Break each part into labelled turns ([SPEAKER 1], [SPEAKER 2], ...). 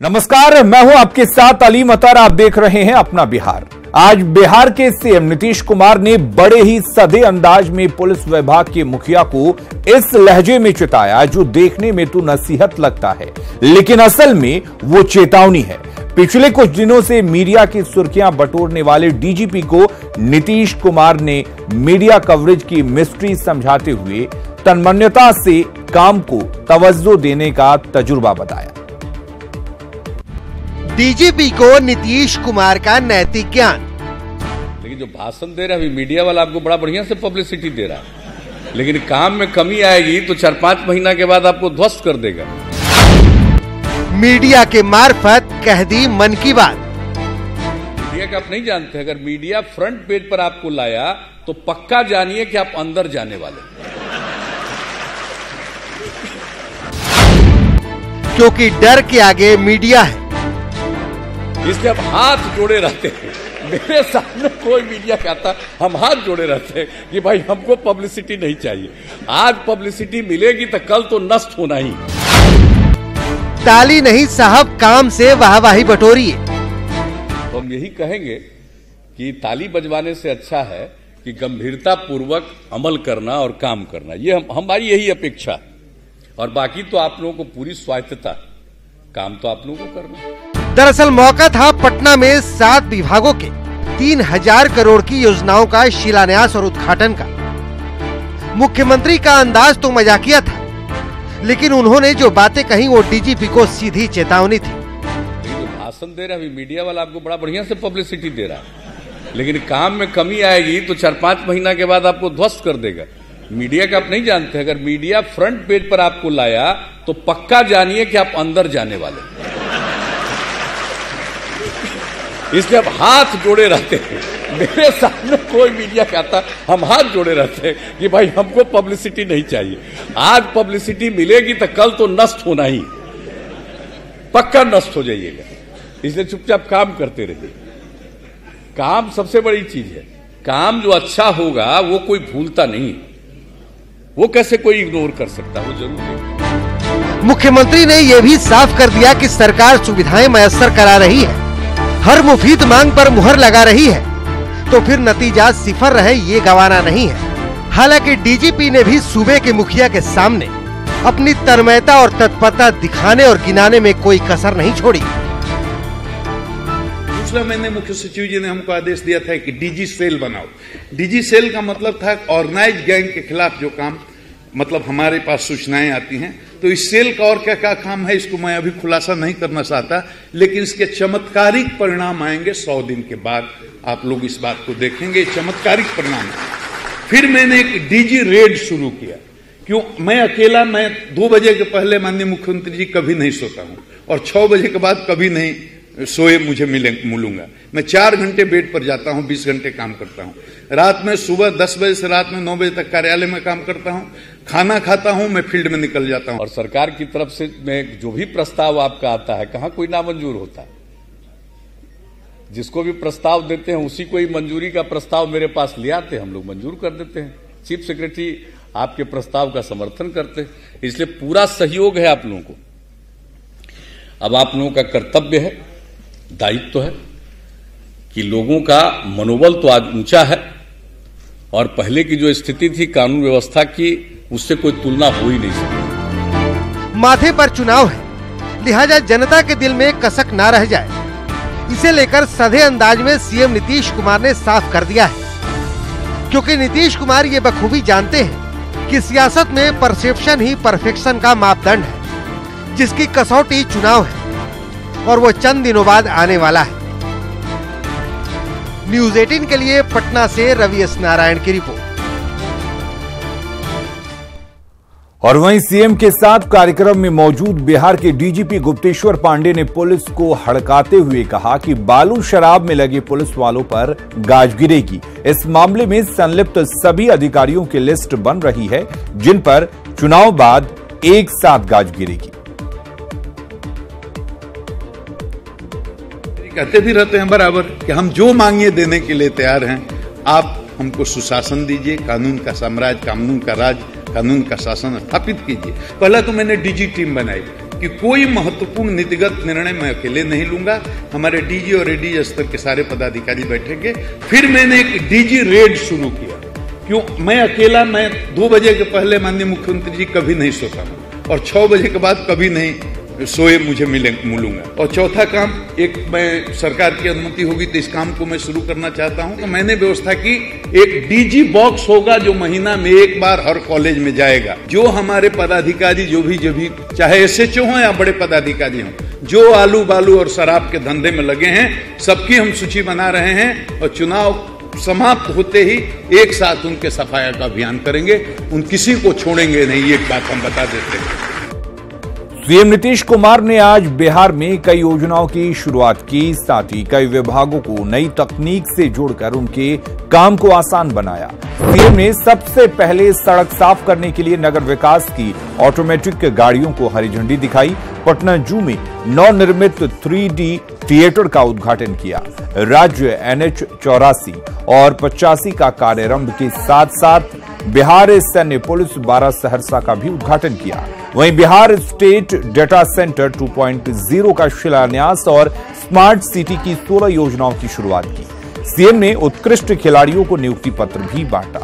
[SPEAKER 1] नमस्कार, मैं हूं आपके साथ अली मतर। आप देख रहे हैं अपना बिहार। आज बिहार के सीएम नीतीश कुमार ने बड़े ही सधे अंदाज में पुलिस विभाग के मुखिया को इस लहजे में चिताया जो देखने में तो नसीहत लगता है, लेकिन असल में वो चेतावनी है। पिछले कुछ दिनों से मीडिया की सुर्खियां बटोरने वाले डीजीपी को नीतीश कुमार ने मीडिया कवरेज की मिस्ट्री समझाते हुए तन्मयता से काम को तवज्जो देने का तजुर्बा बताया।
[SPEAKER 2] डीजीपी को नीतीश कुमार का नैतिक ज्ञान।
[SPEAKER 3] लेकिन जो भाषण दे रहा है अभी मीडिया वाला आपको बड़ा बढ़िया से पब्लिसिटी दे रहा है, लेकिन काम में कमी आएगी तो 4-5 महीना के बाद आपको ध्वस्त कर देगा।
[SPEAKER 2] मीडिया के मार्फत कह दी मन की बात।
[SPEAKER 3] मीडिया का आप नहीं जानते, अगर मीडिया फ्रंट पेज पर आपको लाया तो पक्का जानिए कि आप अंदर जाने वाले,
[SPEAKER 2] क्योंकि डर के आगे मीडिया है।
[SPEAKER 3] इसलिए अब हाथ जोड़े रहते हैं। मेरे सामने कोई मीडिया कहता, हम हाथ जोड़े रहते हैं कि भाई हमको पब्लिसिटी नहीं चाहिए। आज पब्लिसिटी मिलेगी तो कल तो नष्ट होना ही।
[SPEAKER 2] ताली नहीं साहब, काम से वाहवाही बटोरिए।
[SPEAKER 3] तो हम यही कहेंगे कि ताली बजवाने से अच्छा है कि गंभीरता पूर्वक अमल करना और काम करना, ये हमारी यही अपेक्षा। और बाकी तो आप लोगों को पूरी स्वायत्तता, काम तो आप लोगों को करना।
[SPEAKER 2] दरअसल मौका था पटना में 7 विभागों के 3000 करोड़ की योजनाओं का शिलान्यास और उद्घाटन का। मुख्यमंत्री का अंदाज तो मजाकिया था, लेकिन उन्होंने जो बातें कही वो डीजीपी को सीधी चेतावनी थी।
[SPEAKER 3] लेकिन जो भाषण दे रहा है अभी मीडिया वाला आपको बड़ा बढ़िया से पब्लिसिटी दे रहा है, लेकिन काम में कमी आएगी तो 4-5 महीना के बाद आपको ध्वस्त कर देगा। मीडिया का आप नहीं जानते, अगर मीडिया फ्रंट पेज पर आपको लाया तो पक्का जानिए कि आप अंदर जाने वाले। इसलिए अब हाथ जोड़े रहते हैं। मेरे सामने कोई मीडिया कहता, हम हाथ जोड़े रहते हैं कि भाई हमको पब्लिसिटी नहीं चाहिए। आज पब्लिसिटी मिलेगी तो कल तो नष्ट होना ही, पक्का नष्ट हो जाइएगा। इसलिए चुपचाप काम करते रहिए। काम सबसे बड़ी चीज है। काम जो अच्छा होगा वो कोई भूलता नहीं, वो कैसे कोई इग्नोर कर सकता, वो जरूर है।
[SPEAKER 2] मुख्यमंत्री ने यह भी साफ कर दिया कि सरकार सुविधाएं मयस्सर करा रही है, हर मुफीद मांग पर मुहर लगा रही है, तो फिर नतीजा सिफर रहे ये गवाना नहीं है। हालांकि डीजीपी ने भी सूबे के मुखिया के सामने अपनी तन्मयता और तत्परता दिखाने और गिनाने में कोई कसर नहीं छोड़ी।
[SPEAKER 4] दूसरा, मैंने मुख्य सचिव जी ने हमको आदेश दिया था कि डीजी सेल बनाओ। डीजी सेल का मतलब था ऑर्गेनाइज गैंग के खिलाफ जो काम, मतलब हमारे पास सूचनाएं आती हैं, तो इस सेल का और क्या क्या काम है इसको मैं अभी खुलासा नहीं करना चाहता, लेकिन इसके चमत्कारिक परिणाम आएंगे 100 दिन के बाद। आप लोग इस बात को देखेंगे, चमत्कारिक परिणाम। फिर मैंने एक डीजी रेड शुरू किया। क्यों? मैं अकेला, मैं 2 बजे के पहले माननीय मुख्यमंत्री जी कभी नहीं सोता हूं और 6 बजे के बाद कभी नहीं सोए मुझे मिलूंगा। मैं 4 घंटे बेड पर जाता हूं, 20 घंटे काम करता हूं। रात में सुबह 10 बजे से रात में 9 बजे तक कार्यालय में काम करता हूं, खाना खाता हूं, मैं फील्ड में निकल जाता हूं।
[SPEAKER 3] और सरकार की तरफ से में जो भी प्रस्ताव आपका आता है, कहां कोई नामंजूर होता है। जिसको भी प्रस्ताव देते हैं उसी को ही मंजूरी का प्रस्ताव मेरे पास ले आते हैं, हम लोग मंजूर कर देते हैं। चीफ सेक्रेटरी आपके प्रस्ताव का समर्थन करते हैं, इसलिए पूरा सहयोग है आप लोगों को। अब आप लोगों का कर्तव्य है, दायित्व है कि लोगों का मनोबल तो आज ऊंचा है और पहले की जो स्थिति थी कानून व्यवस्था की, उससे कोई तुलना हो ही नहीं सकती।
[SPEAKER 2] माथे पर चुनाव है, लिहाजा जनता के दिल में कसक ना रह जाए, इसे लेकर सधे अंदाज में सीएम नीतीश कुमार ने साफ कर दिया है। क्योंकि नीतीश कुमार ये बखूबी जानते हैं कि सियासत में परसेप्शन ही परफेक्शन का मापदंड है, जिसकी कसौटी चुनाव है और वो चंद दिनों बाद आने वाला है। न्यूज़ 18 के लिए पटना से रवि एस नारायण की रिपोर्ट।
[SPEAKER 1] और वहीं सीएम के साथ कार्यक्रम में मौजूद बिहार के डीजीपी गुप्तेश्वर पांडे ने पुलिस को हड़काते हुए कहा कि बालू शराब में लगे पुलिस वालों पर गाज गिरेगी। इस मामले में संलिप्त सभी अधिकारियों की लिस्ट बन रही है, जिन पर चुनाव बाद एक साथ गाज गिरेगी।
[SPEAKER 4] कहते भी रहते हैं बराबर कि हम जो मांगिए देने के लिए तैयार हैं। आप हमको सुशासन दीजिए, कानून का साम्राज्य, कानून का राज, कानून का शासन स्थापित कीजिए। पहला तो मैंने डीजी टीम बनाई कि कोई महत्वपूर्ण नीतिगत निर्णय मैं अकेले नहीं लूंगा। हमारे डीजी और एडीजी स्तर के सारे पदाधिकारी बैठेंगे। फिर मैंने एक डीजी रेड शुरू किया। क्यों? मैं अकेला, मैं 2 बजे के पहले माननीय मुख्यमंत्री जी कभी नहीं सोता हूं और 6 बजे के बाद कभी नहीं सोए मुझे मिलूंगा। और चौथा काम, एक मैं सरकार की अनुमति होगी तो इस काम को मैं शुरू करना चाहता हूं। तो मैंने व्यवस्था की, एक डीजी बॉक्स होगा जो महीना में एक बार हर कॉलेज में जाएगा। जो हमारे पदाधिकारी जो भी चाहे एसएचओ हो या बड़े पदाधिकारी हो, जो आलू बालू और शराब के धंधे में लगे हैं, सबकी हम सूची बना रहे हैं और चुनाव समाप्त होते ही एक साथ उनके सफाया का अभियान करेंगे। उन किसी को छोड़ेंगे नहीं, एक बात हम बता देते हैं।
[SPEAKER 1] सीएम नीतीश कुमार ने आज बिहार में कई योजनाओं की शुरुआत की, साथ ही कई विभागों को नई तकनीक से जोड़कर उनके काम को आसान बनाया। सीएम ने सबसे पहले सड़क साफ करने के लिए नगर विकास की ऑटोमेटिक गाड़ियों को हरी झंडी दिखाई। पटना जू में नवनिर्मित 3D थिएटर का उद्घाटन किया। राज्य NH 84 और 85 का कार्यारंभ के साथ साथ बिहार सैन्य पुलिस 12 सहरसा का भी उद्घाटन किया। वहीं बिहार स्टेट डेटा सेंटर 2.0 का शिलान्यास और स्मार्ट सिटी की 16 योजनाओं की शुरुआत की। सीएम ने उत्कृष्ट खिलाड़ियों को नियुक्ति पत्र भी बांटा।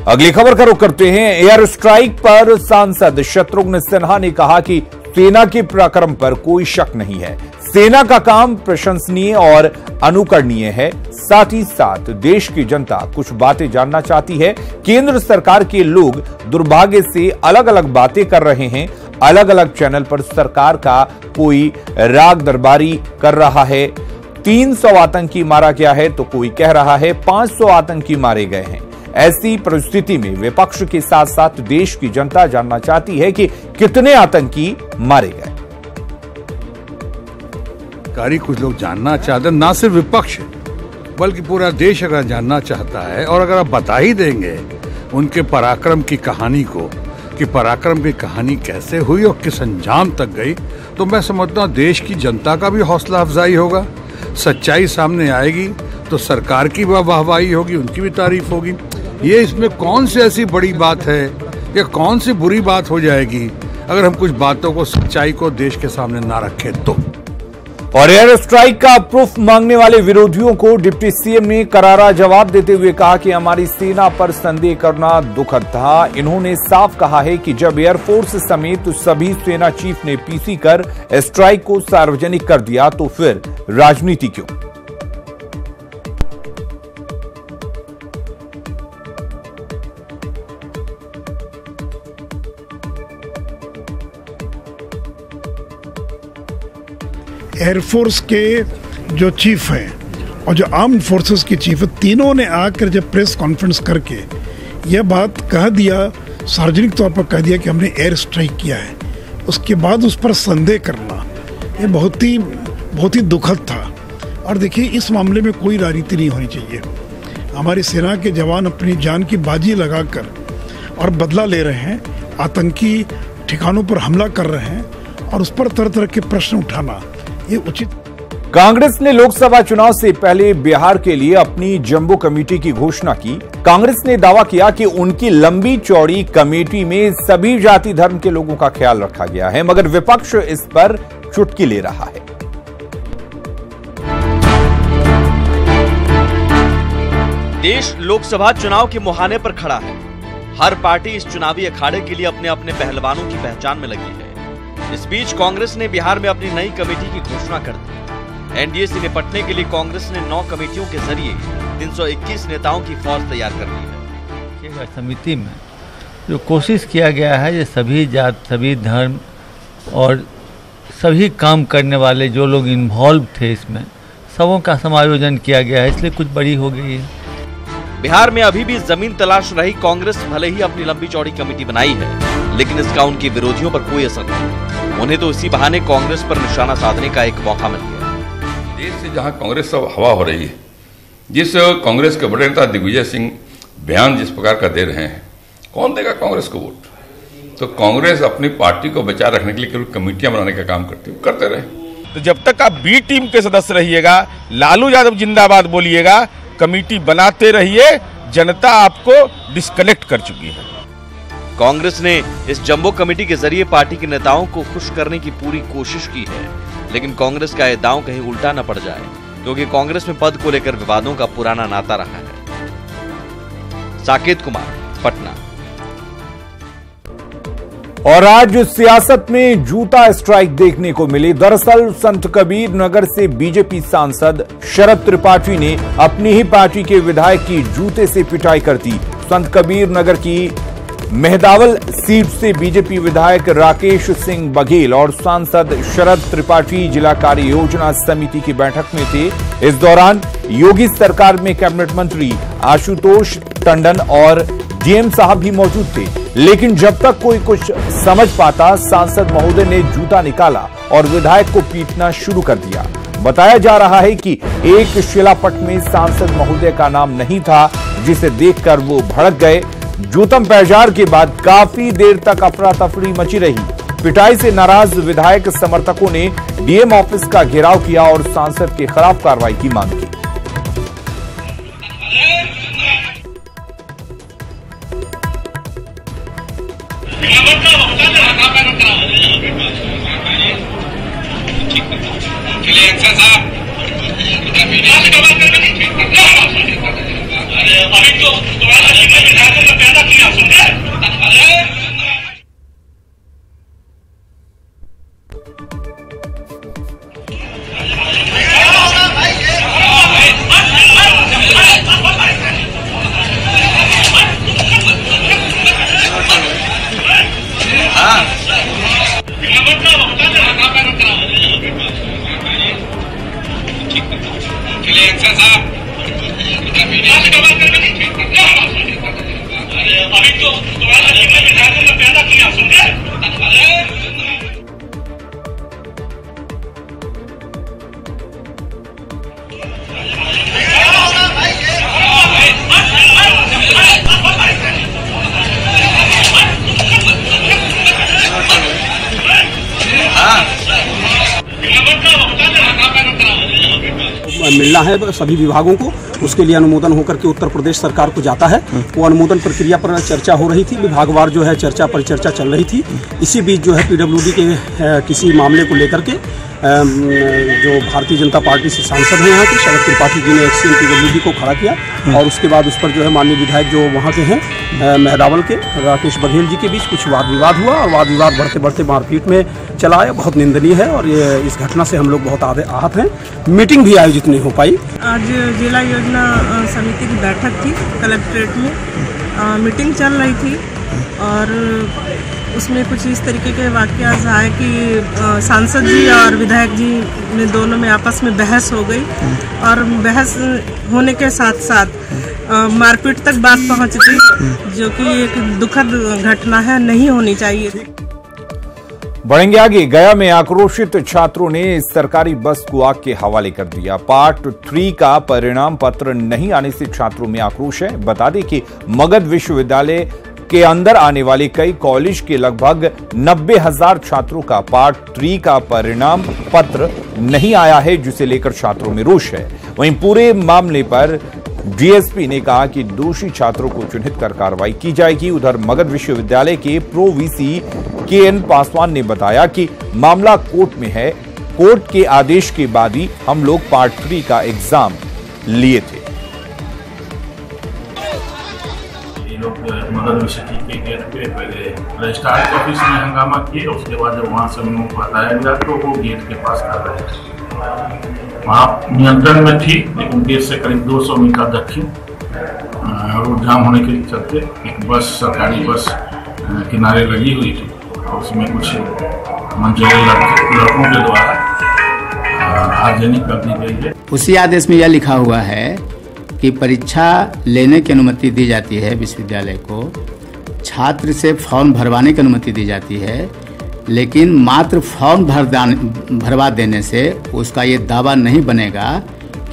[SPEAKER 1] अगली खबर का रुख करते हैं। एयर स्ट्राइक पर सांसद शत्रुघ्न सिन्हा ने कहा कि सेना के पराक्रम पर कोई शक नहीं है। सेना का काम प्रशंसनीय और अनुकरणीय है। साथ ही साथ देश की जनता कुछ बातें जानना चाहती है। केंद्र सरकार के लोग दुर्भाग्य से अलग अलग बातें कर रहे हैं। अलग अलग चैनल पर सरकार का कोई राग दरबारी कर रहा है। 300 आतंकी मारा गया है तो कोई कह रहा है 500 आतंकी मारे गए हैं। ऐसी परिस्थिति में विपक्ष के साथ साथ देश की जनता जानना चाहती है कि कितने आतंकी मारे गए।
[SPEAKER 5] कुछ लोग जानना चाहते हैं, ना सिर्फ विपक्ष बल्कि पूरा देश अगर जानना चाहता है, और अगर आप बता ही देंगे उनके पराक्रम की कहानी को कि पराक्रम की कहानी कैसे हुई और किस अंजाम तक गई, तो मैं समझता हूँ देश की जनता का भी हौसला अफजाई होगा। सच्चाई सामने आएगी तो सरकार की वाहवाही होगी, उनकी भी तारीफ होगी। ये इसमें कौन सी ऐसी बड़ी बात है या कौन सी बुरी बात हो जाएगी अगर हम कुछ बातों को, सच्चाई को देश के सामने ना रखें तो।
[SPEAKER 1] और एयर स्ट्राइक का प्रूफ मांगने वाले विरोधियों को डिप्टी सीएम ने करारा जवाब देते हुए कहा कि हमारी सेना पर संदेह करना दुखद था। इन्होंने साफ कहा है कि जब एयरफोर्स समेत सभी सेना चीफ ने पीसी कर स्ट्राइक को सार्वजनिक कर दिया तो फिर राजनीति क्यों।
[SPEAKER 6] एयरफोर्स के जो चीफ हैं और जो आर्म्ड फोर्सेस के चीफ है, तीनों ने आकर जब प्रेस कॉन्फ्रेंस करके यह बात कह दिया, सार्वजनिक तौर पर कह दिया कि हमने एयर स्ट्राइक किया है, उसके बाद उस पर संदेह करना ये बहुत ही दुखद था। और देखिए, इस मामले में कोई राजनीति नहीं होनी चाहिए। हमारी सेना के जवान अपनी जान की बाजी लगाकर और बदला ले रहे हैं, आतंकी ठिकानों पर हमला कर रहे हैं और उस पर तरह तरह के प्रश्न उठाना ये उचित।
[SPEAKER 1] कांग्रेस ने लोकसभा चुनाव से पहले बिहार के लिए अपनी जंबो कमेटी की घोषणा की। कांग्रेस ने दावा किया कि उनकी लंबी चौड़ी कमेटी में सभी जाति धर्म के लोगों का ख्याल रखा गया है, मगर विपक्ष इस पर चुटकी ले रहा है।
[SPEAKER 7] देश लोकसभा चुनाव के मुहाने पर खड़ा है। हर पार्टी इस चुनावी अखाड़े के लिए अपने अपने पहलवानों की पहचान में लगी है। इस बीच कांग्रेस ने बिहार में अपनी नई कमेटी की घोषणा कर दी। एनडीए से निपटने के लिए कांग्रेस ने 9 कमेटियों के जरिए 321 नेताओं की फौज तैयार कर ली है।
[SPEAKER 8] समिति में जो कोशिश किया गया है, ये सभी जात, सभी धर्म और सभी काम करने वाले जो लोग इन्वॉल्व थे इसमें, सबों का समायोजन किया गया है, इसलिए कुछ बड़ी हो गई है।
[SPEAKER 7] बिहार में अभी भी जमीन तलाश रही कांग्रेस भले ही अपनी लंबी चौड़ी कमेटी बनाई है, लेकिन इसका उनके विरोधियों पर कोई असर नहीं। उन्हें तो इसी बहाने कांग्रेस पर निशाना साधने का एक मौका मिल गया।
[SPEAKER 9] देश से जहां कांग्रेस सब हवा हो रही है, जिस कांग्रेस के बड़े नेता दिग्विजय सिंह बयान जिस प्रकार का दे रहे हैं, कौन देगा कांग्रेस को वोट? तो कांग्रेस अपनी पार्टी को बचाए रखने के लिए केवल कमेटियां बनाने का काम करते रहे।
[SPEAKER 10] तो जब तक आप बी टीम के सदस्य रहिएगा, लालू यादव जिंदाबाद बोलिएगा, कमेटी बनाते रहिए, जनता आपको डिस्कनेक्ट कर चुकी है।
[SPEAKER 7] कांग्रेस ने इस जंबो कमेटी के जरिए पार्टी के नेताओं को खुश करने की पूरी कोशिश की है, लेकिन कांग्रेस का यह दांव कहीं उल्टा न पड़ जाए, क्योंकि कांग्रेस में पद को लेकर विवादों का पुराना नाता रहा है। साकेत कुमार, पटना।
[SPEAKER 1] और आज सियासत में जूता स्ट्राइक देखने को मिली। दरअसल संत कबीर नगर से बीजेपी सांसद शरद त्रिपाठी ने अपनी ही पार्टी के विधायक की जूते से पिटाई कर दी। संत कबीर नगर की मेहदावल सीट से बीजेपी विधायक राकेश सिंह बघेल और सांसद शरद त्रिपाठी जिला कार्य योजना समिति की बैठक में थे। इस दौरान योगी सरकार में कैबिनेट मंत्री आशुतोष टंडन और डीएम साहब भी मौजूद थे, लेकिन जब तक कोई कुछ समझ पाता, सांसद महोदय ने जूता निकाला और विधायक को पीटना शुरू कर दिया। बताया जा रहा है कि एक शिलापट में सांसद महोदय का नाम नहीं था, जिसे देखकर वो भड़क गए। जूतम पैजार के बाद काफी देर तक अफरा तफरी मची रही। पिटाई से नाराज विधायक समर्थकों ने डीएम ऑफिस का घेराव किया और सांसद के खिलाफ कार्रवाई की मांग की।
[SPEAKER 11] मिलना है सभी विभागों को, उसके लिए अनुमोदन होकर के उत्तर प्रदेश सरकार को जाता है। वो अनुमोदन प्रक्रिया पर चर्चा हो रही थी, विभागवार जो है चर्चा परिचर्चा चल रही थी। इसी बीच जो है पीडब्ल्यूडी के किसी मामले को लेकर के जो भारतीय जनता पार्टी से सांसद हैं यहाँ के शरद त्रिपाठी जी ने एक्सीएम पीडब्ल्यूडी को खड़ा किया और उसके बाद उस पर जो है माननीय विधायक जो वहाँ के हैं मेहदावल के राकेश बघेल जी के बीच कुछ वाद विवाद हुआ और वाद विवाद बढ़ते बढ़ते मारपीट में चला आया। बहुत निंदनीय है और ये इस घटना से हम लोग बहुत आहत हैं। मीटिंग भी आयोजित नहीं हो पाई।
[SPEAKER 12] आज जिला योजना समिति की बैठक थी कलेक्ट्रेट में, मीटिंग चल रही थी और उसमें कुछ इस तरीके के वाकयात आए कि सांसद जी और विधायक जी में दोनों में आपस में बहस हो गई और बहस होने के साथ साथ मारपीट तक बात पहुंच गई, जो कि एक दुखद घटना है, नहीं होनी चाहिए।
[SPEAKER 1] बढ़ेंगे आगे। गया में आक्रोशित छात्रों ने सरकारी बस को आग के हवाले कर दिया। पार्ट 3 का परिणाम पत्र नहीं आने से छात्रों में आक्रोश है। बता दें कि मगध विश्वविद्यालय के अंदर आने वाले कई कॉलेज के लगभग 90,000 छात्रों का पार्ट 3 का परिणाम पत्र नहीं आया है, जिसे लेकर छात्रों में रोष है। वहीं पूरे मामले पर डीएसपी ने कहा कि दोषी छात्रों को चिन्हित कर कार्रवाई की जाएगी। उधर मगध विश्वविद्यालय के प्रो वीसी केएन पासवान ने बताया कि मामला कोर्ट में है, कोर्ट के आदेश के बाद ही हम लोग पार्ट 3 का एग्जाम लिए थे।
[SPEAKER 13] मगध विश्वविद्यालय के गेट पे पहले रजिस्ट्रार के ऑफिस में हंगामा किए, उसके बाद जब वहाँ से उन लोगों को बताया गया तो वो गेट के पास कर रहे थे। वहाँ नियंत्रण में थी, लेकिन गेट से करीब 200 मीटर दक्षिण रोड जाम होने के चलते एक बस, सरकारी बस किनारे लगी हुई थी और उसमें कुछ मनचले लड़कों के द्वारा आगजनी कर दी गई है।
[SPEAKER 14] उसी आदेश में यह लिखा हुआ है कि परीक्षा लेने की अनुमति दी जाती है विश्वविद्यालय को, छात्र से फॉर्म भरवाने की अनुमति दी जाती है, लेकिन मात्र फॉर्म भरवा देने से उसका ये दावा नहीं बनेगा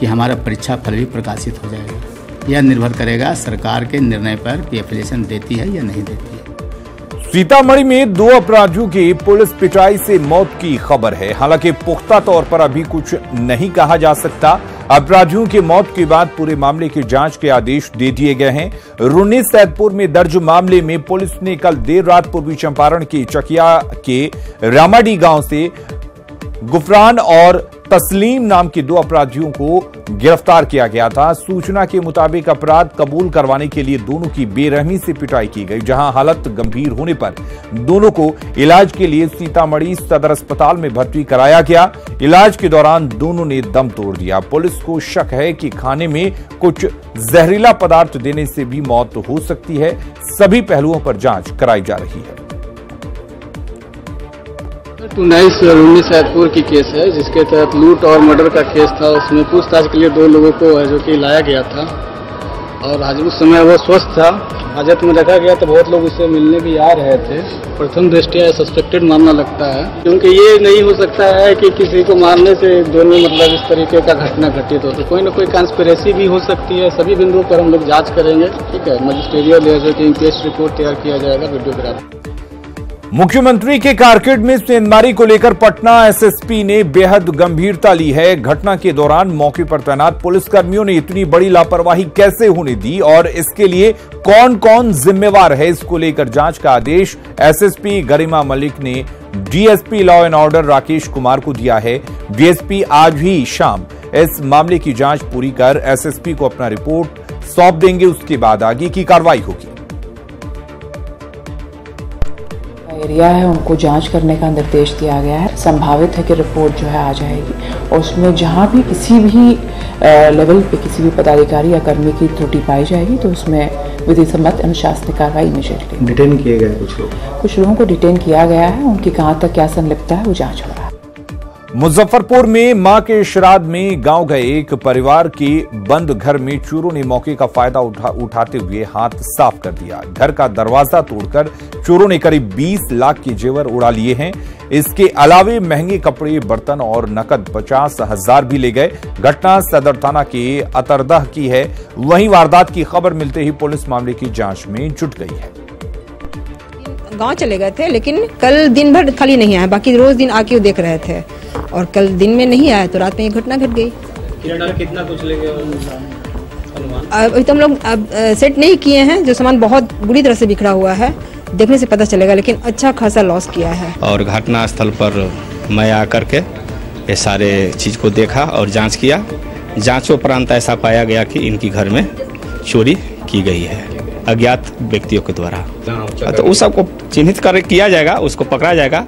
[SPEAKER 14] कि हमारा परीक्षा फल भी प्रकाशित हो जाएगा। यह निर्भर करेगा सरकार के निर्णय पर कि एप्लीकेशन देती है या नहीं देती है।
[SPEAKER 1] सीतामढ़ी में 2 अपराधियों की पुलिस पिटाई से मौत की खबर है। हालांकि पुख्ता तौर पर अभी कुछ नहीं कहा जा सकता। अपराधियों की मौत के बाद पूरे मामले की जांच के आदेश दे दिए गए हैं। रून्नी सैदपुर में दर्ज मामले में पुलिस ने कल देर रात पूर्वी चंपारण के चकिया के रामाडी गांव से गुफरान और तस्लीम नाम के 2 अपराधियों को गिरफ्तार किया गया था। सूचना के मुताबिक अपराध कबूल करवाने के लिए दोनों की बेरहमी से पिटाई की गई, जहां हालत गंभीर होने पर दोनों को इलाज के लिए सीतामढ़ी सदर अस्पताल में भर्ती कराया गया। इलाज के दौरान दोनों ने दम तोड़ दिया। पुलिस को शक है कि खाने में कुछ जहरीला पदार्थ देने से भी मौत हो सकती है। सभी पहलुओं पर जांच कराई जा रही है।
[SPEAKER 15] 19 रून्नी सैदपुर की केस है, जिसके तहत लूट और मर्डर का केस था। उसमें पूछताछ के लिए 2 लोगों को जो कि लाया गया था और आज उस समय वो स्वस्थ था। हाजत में रखा गया तो बहुत लोग उससे मिलने भी आ रहे थे। प्रथम दृष्टया सस्पेक्टेड मामला लगता है, क्योंकि ये नहीं हो सकता है कि किसी को मारने से दोनों मतलब इस तरीके का घटना घटित हो। तो कोई न कोई कंस्पिरेसी भी हो सकती है। सभी बिंदुओं पर हम लोग जांच करेंगे। ठीक है, मजिस्ट्रियल जो कि इंक्वेस्ट रिपोर्ट तैयार किया जाएगा वीडियोग्राफी।
[SPEAKER 1] मुख्यमंत्री के कारकेड में सेंधमारी को लेकर पटना एसएसपी ने बेहद गंभीरता ली है। घटना के दौरान मौके पर तैनात पुलिसकर्मियों ने इतनी बड़ी लापरवाही कैसे होने दी और इसके लिए कौन कौन जिम्मेवार है, इसको लेकर जांच का आदेश एसएसपी गरिमा मलिक ने DSP law and order Rakesh Kumar को दिया है। डीएसपी आज ही शाम इस मामले की जांच पूरी कर एसएसपी को अपना रिपोर्ट सौंप देंगे। उसके बाद आगे की कार्रवाई होगी।
[SPEAKER 16] एरिया है उनको जांच करने का निर्देश दिया गया है। संभावित है कि रिपोर्ट जो है आ जाएगी और उसमें जहां भी किसी भी लेवल पे किसी भी पदाधिकारी या कर्मी की त्रुटि पाई जाएगी तो उसमें विधि सम्मत अनुशासनिक कार्रवाई इमीडिएटली।
[SPEAKER 17] डिटेन किए गए कुछ लोगों
[SPEAKER 16] को डिटेन किया गया है। उनकी कहां तक क्या संलिप्तता है वो जांच हो रहा है।
[SPEAKER 1] मुजफ्फरपुर में मां के श्राद्ध में गांव गए एक परिवार के बंद घर में चोरों ने मौके का फायदा उठाते हुए हाथ साफ कर दिया। घर का दरवाजा तोड़कर चोरों ने करीब 20 लाख के जेवर उड़ा लिए हैं। इसके अलावे महंगे कपड़े, बर्तन और नकद 50,000 भी ले गए। घटना सदर थाना के अतरदह की है। वहीं वारदात की खबर मिलते ही पुलिस मामले की जांच में जुट गई है।
[SPEAKER 18] गांव चले गए थे, लेकिन कल दिन भर खाली नहीं आया। बाकी रोज दिन आके देख रहे थे और कल दिन में नहीं आया तो रात में ये घटना घट गई।
[SPEAKER 17] कितना कुछ ले गए
[SPEAKER 18] अभी तो हम लोग सेट नहीं किए हैं। जो सामान बहुत बुरी तरह से बिखरा हुआ है, देखने से पता चलेगा, लेकिन अच्छा खासा लॉस किया है।
[SPEAKER 19] और घटना स्थल पर मैं आकर के ये सारे चीज को देखा और जांच किया। जांचोपरांत ऐसा पाया गया कि इनकी घर में चोरी की गई है अज्ञात व्यक्तियों के द्वारा। तो उस सबको चिन्हित कर किया जाएगा, उसको पकड़ा जाएगा।